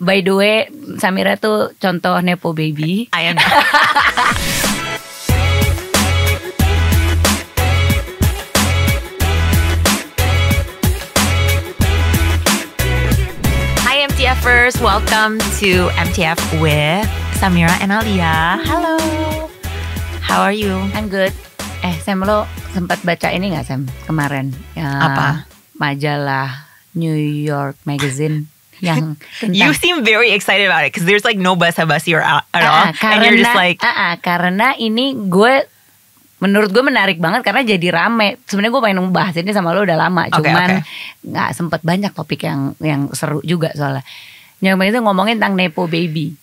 By the way, Samira tuh contoh nepo baby. I am. Hi MTFers, welcome to MTF with Samira and Alia. Hello. How are you? I'm good. Sam, lo sempat baca ini gak Sam kemarin? Apa? Majalah New York Magazine yang tentang, You seem very excited about it because there's like no basa-basi or at all, and you're just like karena ini menurut gue menarik banget karena jadi rame. Sebenarnya gue pengen bahas ini sama lo udah lama, cuman nggak sempet banyak topik yang seru juga soalnya. Yang itu ngomongin tentang nepo baby.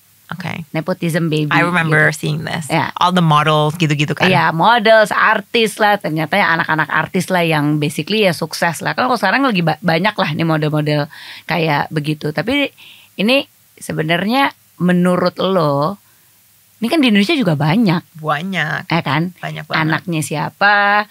Nepotism baby. I remember gitu. seeing this. Yeah. All the models gitu-gitu kan. Iya, models, artis lah. Ternyata ya anak-anak artis lah yang basically ya sukses lah. Kalau sekarang lagi banyak lah nih model-model kayak begitu. Tapi ini sebenarnya menurut lo, ini kan di Indonesia juga banyak. Banyak. Kan? Banyak banget. Anaknya siapa,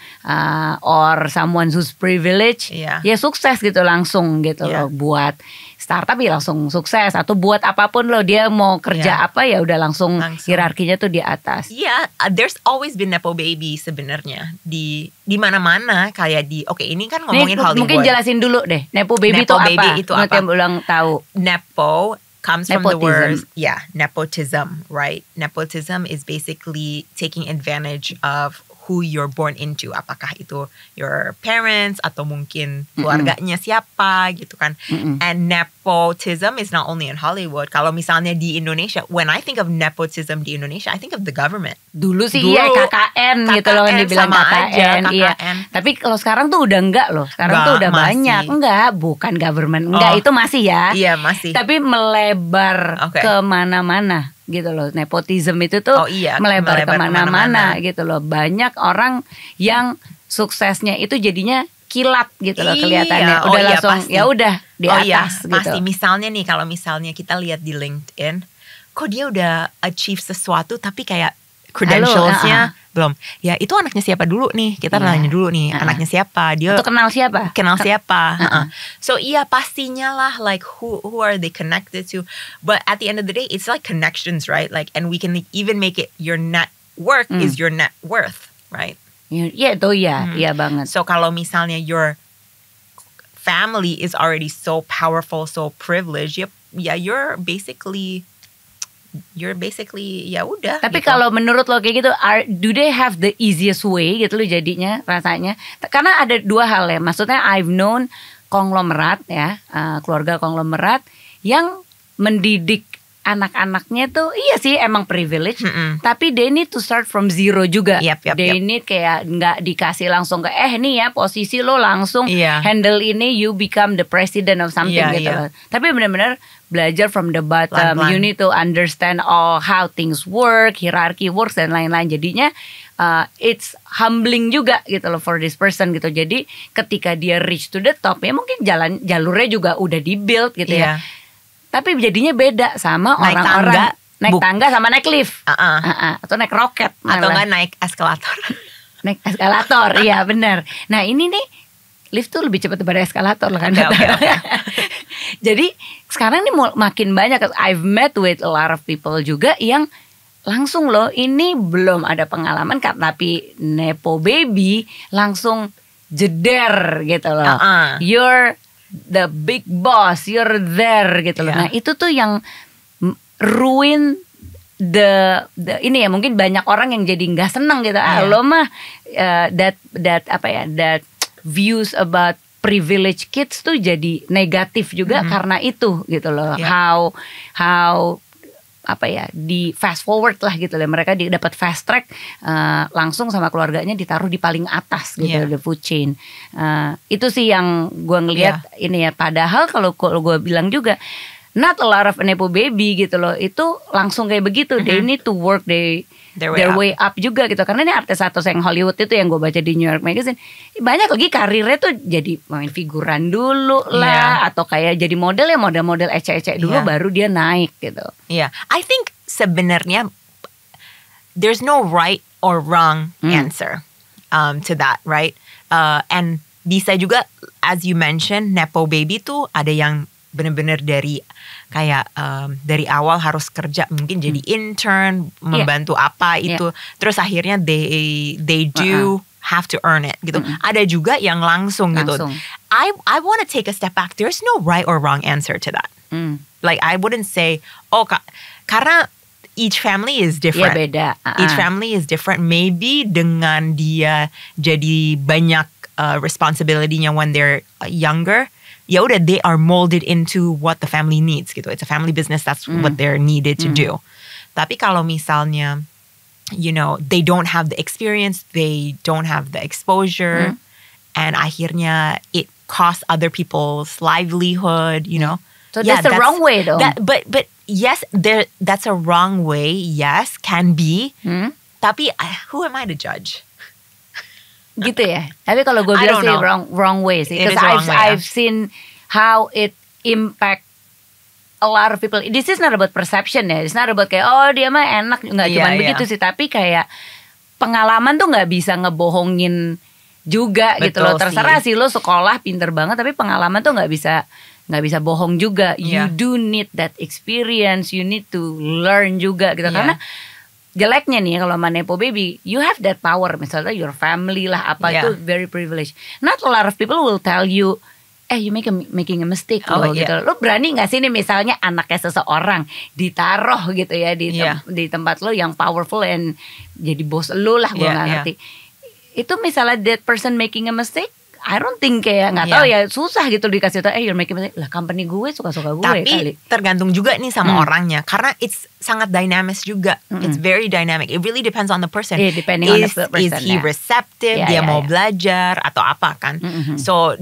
or someone who's privileged, Iya. ya sukses gitu langsung gitu Iya. loh. Buat startup ya langsung sukses, atau buat apapun loh, dia mau kerja apa ya udah langsung hierarkinya tuh di atas. Iya, there's always been nepo baby sebenarnya di mana-mana kayak ini kan ngomongin Hollywood. Mungkin jelasin dulu deh, nepo baby itu apa? Itu apa? Yang belum tahu. Nepo comes from the Nepotism. word nepotism, right? Nepotism is basically taking advantage of who you're born into, apakah itu your parents atau mungkin keluarganya siapa gitu kan. And nepotism is not only in Hollywood. Kalau misalnya di Indonesia, when I think of nepotism di Indonesia, I think of the government. Dulu sih iya KKN gitu loh, yang dibilang sama KKN, aja, iya. KKN. Tapi kalau sekarang tuh udah enggak loh. Sekarang tuh udah masih. banyak. Enggak, bukan government. Enggak, itu masih ya. Iya, masih. Tapi melebar kemana-mana gitu loh. Nepotism itu tuh melebar kemana-mana gitu loh. Banyak orang yang suksesnya itu jadinya kilat gitu loh kelihatannya. Udah langsung pasti. ya udah di atas gitu. Pasti. Misalnya nih, kalau misalnya kita lihat di LinkedIn, kok dia udah achieve sesuatu tapi kayak credentialsnya belum. Ya itu anaknya siapa dulu nih? Kita nanya dulu nih, anaknya siapa? Dia atau kenal siapa? So pastinya lah, like who are they connected to? But at the end of the day, it's like connections, right? Like, and we can even make it your net worth is your net worth, right? Iya itu iya banget. So kalau misalnya your family is already so powerful, so privileged, you're basically ya udah. Tapi gitu. kalau menurut lo kayak gitu, do they have the easiest way gitu lo jadinya rasanya? Karena ada dua hal ya. Maksudnya I've known konglomerat ya, keluarga konglomerat yang mendidik anak-anaknya tuh iya sih emang privilege, tapi they need to start from zero juga. They need kayak nggak dikasih langsung ke nih ya posisi lo langsung handle ini, you become the president of something gitu. Tapi benar-benar belajar from the bottom. Pelan-pelan. You need to understand how things work, hierarchy works dan lain-lain. Jadinya it's humbling juga gitu loh for this person gitu. Jadi ketika dia reach to the top ya mungkin jalurnya juga udah di-build gitu ya. Tapi jadinya beda sama orang-orang naik tangga sama naik lift, atau naik roket, atau nggak naik eskalator. Naik eskalator, iya benar. Nah ini nih lift tuh lebih cepat daripada eskalator lah kan. Jadi sekarang nih makin banyak. I've met with a lot of people juga yang langsung loh ini belum ada pengalaman tapi nepo baby langsung jeder gitu loh. You're the big boss, you're there gitu loh. Nah itu tuh yang ruin the ini ya, mungkin banyak orang yang jadi nggak seneng gitu. Lo mah that views about privilege kids tuh jadi negatif juga karena itu gitu loh. How di fast forward lah gitu loh. Mereka dapat fast track langsung sama keluarganya ditaruh di paling atas gitu, the food chain. Itu sih yang gue ngelihat ini ya. Padahal kalau gue bilang juga not a lot of nepo baby gitu loh. Itu langsung kayak begitu. They need to work their way up juga gitu. Karena ini artis-artis yang Hollywood itu yang gue baca di New York Magazine, banyak lagi karirnya tuh jadi main figuran dulu lah, atau kayak jadi model ya, model-model ecek-ecek dulu baru dia naik gitu. I think sebenarnya there's no right or wrong answer to that, right? And bisa juga, as you mentioned, nepo baby tuh ada yang bener-bener dari kayak dari awal harus kerja, mungkin jadi intern, membantu apa itu, terus akhirnya they do have to earn it gitu. Ada juga yang langsung gitu. I want to take a step back. There's no right or wrong answer to that. Like I wouldn't say, karena each family is different. Iya beda. Each family is different. Maybe dengan dia jadi banyak responsibility-nya when they're younger, ya udah they are molded into what the family needs gitu. It's a family business, that's what they're needed to do. Tapi kalau misalnya, you know, they don't have the experience, they don't have the exposure, and akhirnya it costs other people's livelihood, you know. So that's the wrong way though. But yes, that's a wrong way. Yes, can be. Tapi who am I to judge? Gitu ya. Tapi kalau gue bilang sih wrong way sih. Because I've seen how it impact a lot of people. This is not about perception ya. It's not about kayak dia mah enak, nggak cuma begitu sih. Tapi kayak pengalaman tuh nggak bisa ngebohongin juga. Betul gitu loh. Terserah sih lo sekolah pinter banget, tapi pengalaman tuh nggak bisa bohong juga. You do need that experience. You need to learn juga gitu. Karena jeleknya nih kalau sama Nepo Baby, you have that power. Misalnya your family lah apa itu very privileged. Not a lot of people will tell you, you making a mistake loh gitu. Lo berani nggak sih nih misalnya anaknya seseorang ditaruh gitu ya di tempat lo yang powerful and jadi bos lo lah, gue nggak ngerti. Itu misalnya that person making a mistake, I don't think kayak nggak tahu ya, susah gitu dikasih tau you're making mistake. Lah company gue suka-suka gue. Tapi tergantung juga nih sama orangnya, karena it's sangat dinamis juga. It's very dynamic. It really depends on the person. Depending on the person. Is he receptive? Dia mau belajar atau apa kan? So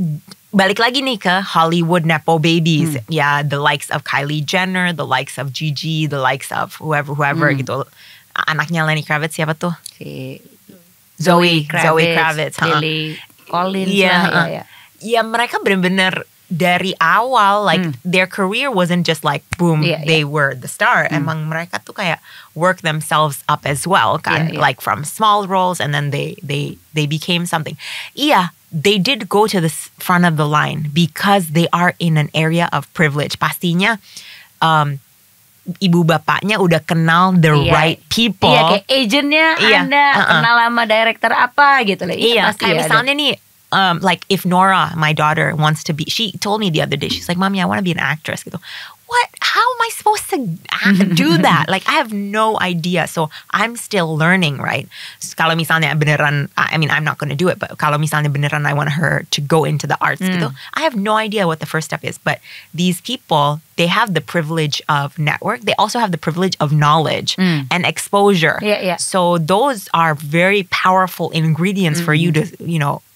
balik lagi nih ke Hollywood Nepo babies. The likes of Kylie Jenner, the likes of Gigi, the likes of whoever gitu. Anaknya Lenny Kravitz siapa tuh? Si Zoe Kravitz. Lily Collins Ya mereka benar-benar dari awal like their career wasn't just like boom they were the star. Emang mereka tuh kayak work themselves up as well kan, like from small roles and then they became something. They did go to the front of the line because they are in an area of privilege. Pastinya ibu bapaknya udah kenal the right people. Kayak agentnya Anda kenal sama director apa gitu loh. Kayak misalnya nih, like if Nora, my daughter, wants to be, she told me the other day, she's like, Mommy, I want to be an actress gitu. What? How am I supposed to do that? Like I have no idea. So I'm still learning, right? So, kalau misalnya beneran, I mean, I'm not going to do it, but kalau misalnya beneran I want her to go into the arts gitu, I have no idea what the first step is. But these people, they have the privilege of network. They also have the privilege of knowledge and exposure. So those are very powerful ingredients for you to, you know,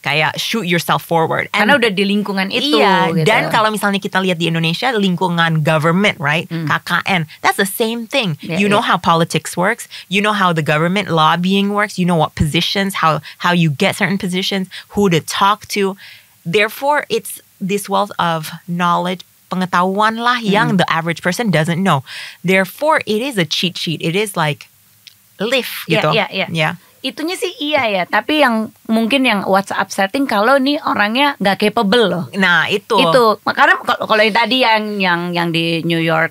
kayak shoot yourself forward. Karena udah di lingkungan itu. Gitu. Dan kalau misalnya kita lihat di Indonesia, lingkungan government, right? KKN, that's the same thing. You know how politics works. You know how the government lobbying works. You know what positions, how you get certain positions, who to talk to. Therefore, it's this wealth of knowledge, pengetahuan lah yang the average person doesn't know. Therefore, it is a cheat sheet. It is like lift gitu. Itunya sih ya, tapi yang mungkin yang what's upsetting kalau nih orangnya nggak capable loh. Nah itu. Karena kalau yang tadi yang di New York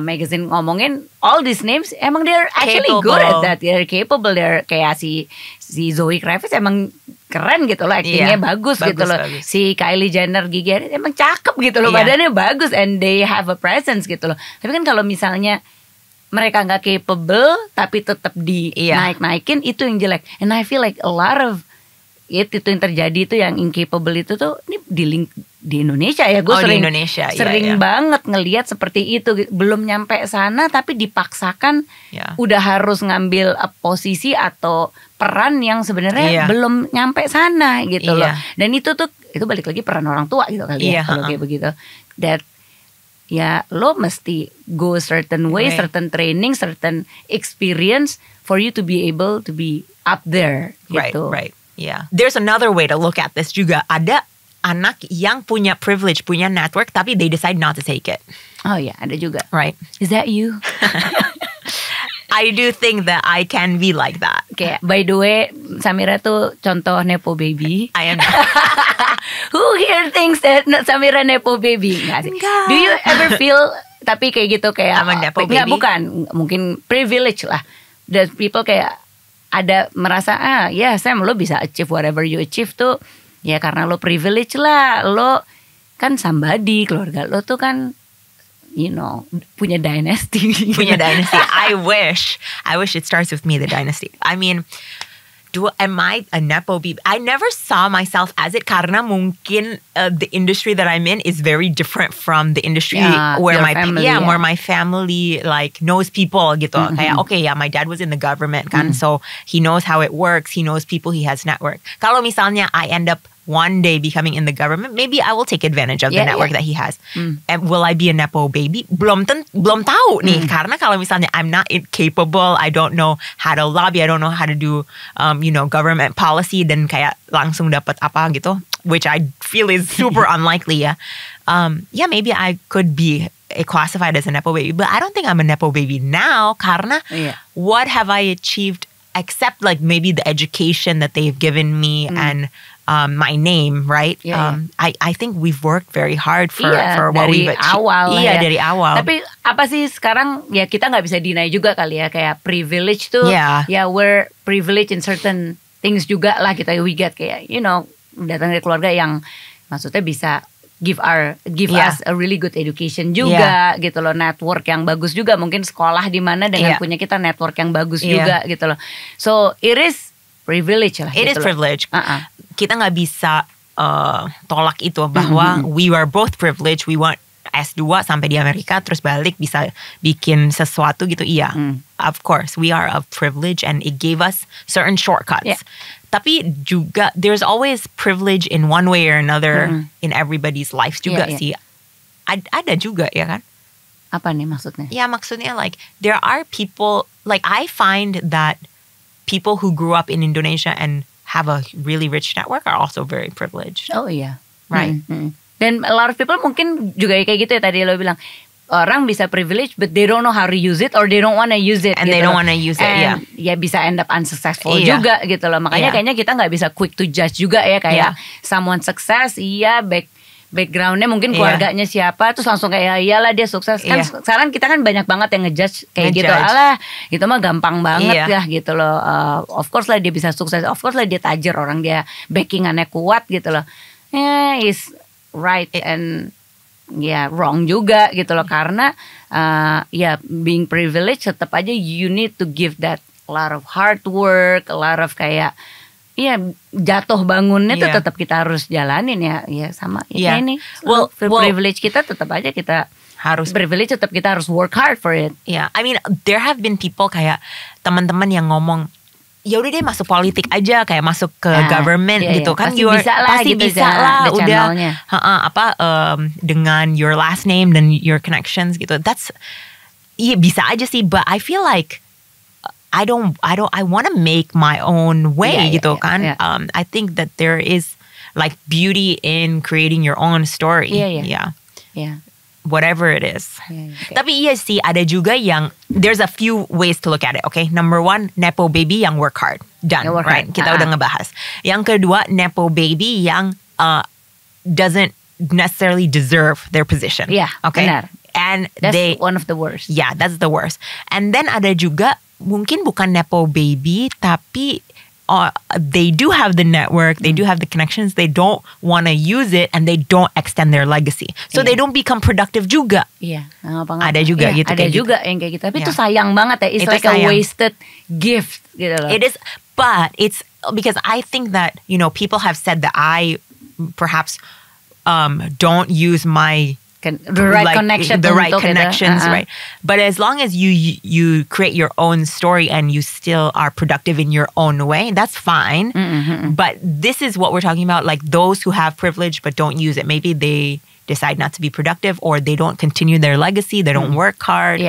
magazine ngomongin all these names, emang they're actually good at that, they're capable, they're kayak si Zoe Kravitz emang keren gitu loh, actingnya bagus gitu loh. Si Kylie Jenner, Gigi Hadid emang cakep gitu loh, badannya bagus and they have a presence gitu loh. Tapi kan kalau misalnya mereka nggak capable tapi tetap naik-naikin, itu yang jelek. And I feel like a lot of itu yang terjadi itu yang incapable itu tuh ini di Indonesia ya. Gue sering banget ngelihat seperti itu, belum nyampe sana tapi dipaksakan udah harus ngambil posisi atau peran yang sebenarnya belum nyampe sana gitu loh. Dan itu balik lagi peran orang tua gitu kali ya kalau kayak begitu. That ya lo mesti go certain way, certain training, certain experience for you to be able to be up there gitu. Right. Yeah. There's another way to look at this juga. Ada anak yang punya privilege, punya network, tapi they decide not to take it. Oh ya, ada juga. Right. Is that you? I do think that I can be like that. Kayak by the way, Samira tuh contoh Nepo baby. I am. Who here thinks that Samira nepo baby? Nggak sih. Enggak. Do you ever feel tapi kayak gitu kayak I'm a nepo nggak, baby? bukan, mungkin privilege lah. That people kayak ada merasa ya Sam, lo bisa achieve whatever you achieve tuh ya karena lo privilege lah, lo kan somebody, keluarga lo tuh kan punya dynasty. Punya dynasty. I wish it starts with me, the dynasty. I mean, am I a nepo baby? I never saw myself as it karena mungkin the industry that I'm in is very different from the industry where my family like knows people gitu. Kayak my dad was in the government kan, so he knows how it works. He knows people. He has network. Kalau misalnya I end up one day becoming in the government, maybe I will take advantage of the network that he has. And will I be a nepo baby? Belum tahu nih, karena kalau misalnya I'm not capable, I don't know how to lobby, I don't know how to do government policy, dan kayak langsung dapat apa gitu, which I feel is super unlikely ya. Maybe I could be classified as a nepo baby, but I don't think I'm a nepo baby now karena what have I achieved except like maybe the education that they've given me and my name, right? I think we've worked very hard for what we've achieved. Dari awal. Tapi apa sih sekarang ya kita nggak bisa deny juga kali ya, kayak privilege tuh. We're privileged in certain things juga lah, kita we get kayak datang dari keluarga yang maksudnya bisa give us a really good education juga gitu loh, network yang bagus juga, mungkin sekolah di mana dengan punya kita network yang bagus juga gitu loh. So it is privilege lah. It is privilege. Kita nggak bisa tolak itu bahwa we were both privileged. We want S2 sampai di Amerika terus balik bisa bikin sesuatu gitu. Of course we are of privilege and it gave us certain shortcuts. Tapi juga there's always privilege in one way or another in everybody's lives juga sih. Ada juga ya kan? Apa nih maksudnya? Ya maksudnya like there are people, like I find that people who grew up in Indonesia and have a really rich network are also very privileged. Oh iya. Right. Dan a lot of people mungkin juga kayak gitu ya, tadi lo bilang orang bisa privilege but they don't know how to use it or they don't want to use it. And gitu they don't want to use it, ya bisa end up unsuccessful juga gitu loh. Makanya kayaknya kita gak bisa quick to judge juga ya, kayak someone success, backgroundnya mungkin keluarganya siapa, terus langsung kayak iyalah dia sukses kan. Sekarang kita kan banyak banget yang ngejudge kayak gitu, alah itu mah gampang banget ya gitu loh. Of course lah dia bisa sukses, of course lah dia tajir, orang dia backingannya kuat gitu loh. Is right and wrong juga gitu loh, karena being privileged tetap aja you need to give that a lot of hard work, a lot of kayak jatuh bangunnya tuh tetap kita harus jalanin ya sama ini. Privilege kita tetap aja kita harus privilege, tetap kita harus work hard for it. I mean there have been people kayak teman-teman yang ngomong ya udah deh masuk politik aja, kayak masuk ke government gitu kan, pasti bisa lah udah dengan your last name dan your connections gitu. That's bisa aja sih, but I feel like I want to make my own way gitu kan. I think that there is like beauty in creating your own story. Whatever it is. Tapi iya sih ada juga yang there's a few ways to look at it. Okay, number one, nepo baby yang work hard. Done, right? Kita udah ngebahas. Yang kedua, nepo baby yang doesn't necessarily deserve their position. Okay. Benar. And that's one of the worst. That's the worst. And then ada juga mungkin bukan nepo baby tapi they do have the network, they do have the connections, they don't want to use it and they don't extend their legacy. So they don't become productive juga. Ada juga gitu. Ada juga yang kayak gitu. Tapi itu sayang banget ya. It's like a wasted gift gitu loh. It is, but it's because I think that people have said that I perhaps don't use my the right connections, right? But as long as you create your own story and you still are productive in your own way, that's fine. But this is what we're talking about, like those who have privilege but don't use it. Maybe they decide not to be productive, or they don't continue their legacy, they don't work hard.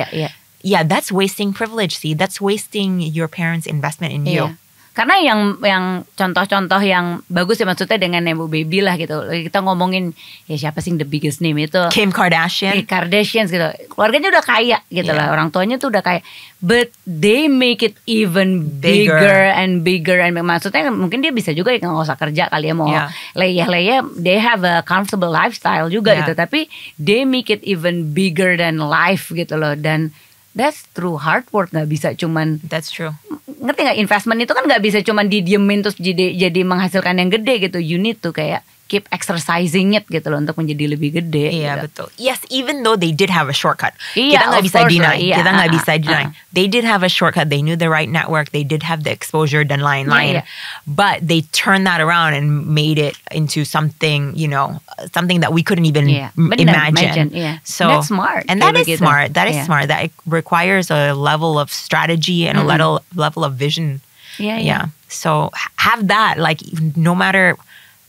That's wasting privilege. See, that's wasting your parents' investment in you. Karena yang contoh-contoh yang bagus ya maksudnya dengan Nepo Baby lah gitu. Kita ngomongin ya siapa sih the biggest name itu? Kim Kardashian. Kardashians gitu. Keluarganya udah kaya gitu lah. Orang tuanya tuh udah kaya. But they make it even bigger and bigger. And maksudnya mungkin dia bisa juga ya nggak usah kerja kali ya mau leyeh-leyeh. They have a comfortable lifestyle juga gitu. Tapi they make it even bigger than life gitu loh. Dan that's through hard work, nggak bisa cuman. That's true. Ngerti nggak, investment itu kan nggak bisa cuman didiemin terus jadi menghasilkan yang gede gitu. You need to kayak keep exercising it gitu loh untuk menjadi lebih gede. Iya gitu. betul. Yes, even though they did have a shortcut. Iya, Kita nggak bisa deny. Iya. Kita nggak bisa deny. They did have a shortcut. They knew the right network. They did have the exposure dan lain-lain. But they turned that around and made it into something, you know, something that we couldn't even imagine. So that's smart. And that is smart. That is smart. That requires a level of strategy and a level of vision. Yeah. So have that. Like no matter,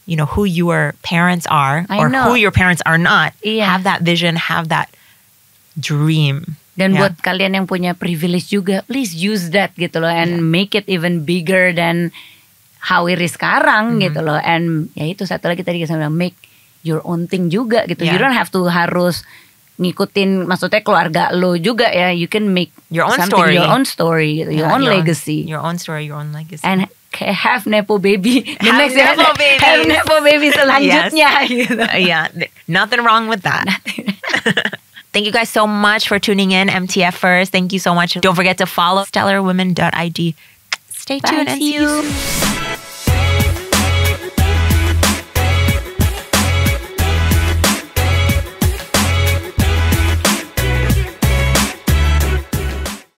you know, who your parents are or who your parents are not, have that vision, have that dream. Dan buat kalian yang punya privilege juga, please use that gitu loh, and make it even bigger than how it is sekarang gitu loh. And ya itu satu lagi tadi saya bilang, make your own thing juga gitu. You don't have to harus ngikutin, maksudnya keluarga lo juga ya. You can make your own story gitu, your own legacy. Your own story, your own legacy. And have Nepo Baby. Have Nepo Baby selanjutnya gitu. Nothing wrong with that. Thank you guys so much for tuning in, MTFers. Thank you so much. Don't forget to follow stellarwomen.id. Stay tuned and see you soon.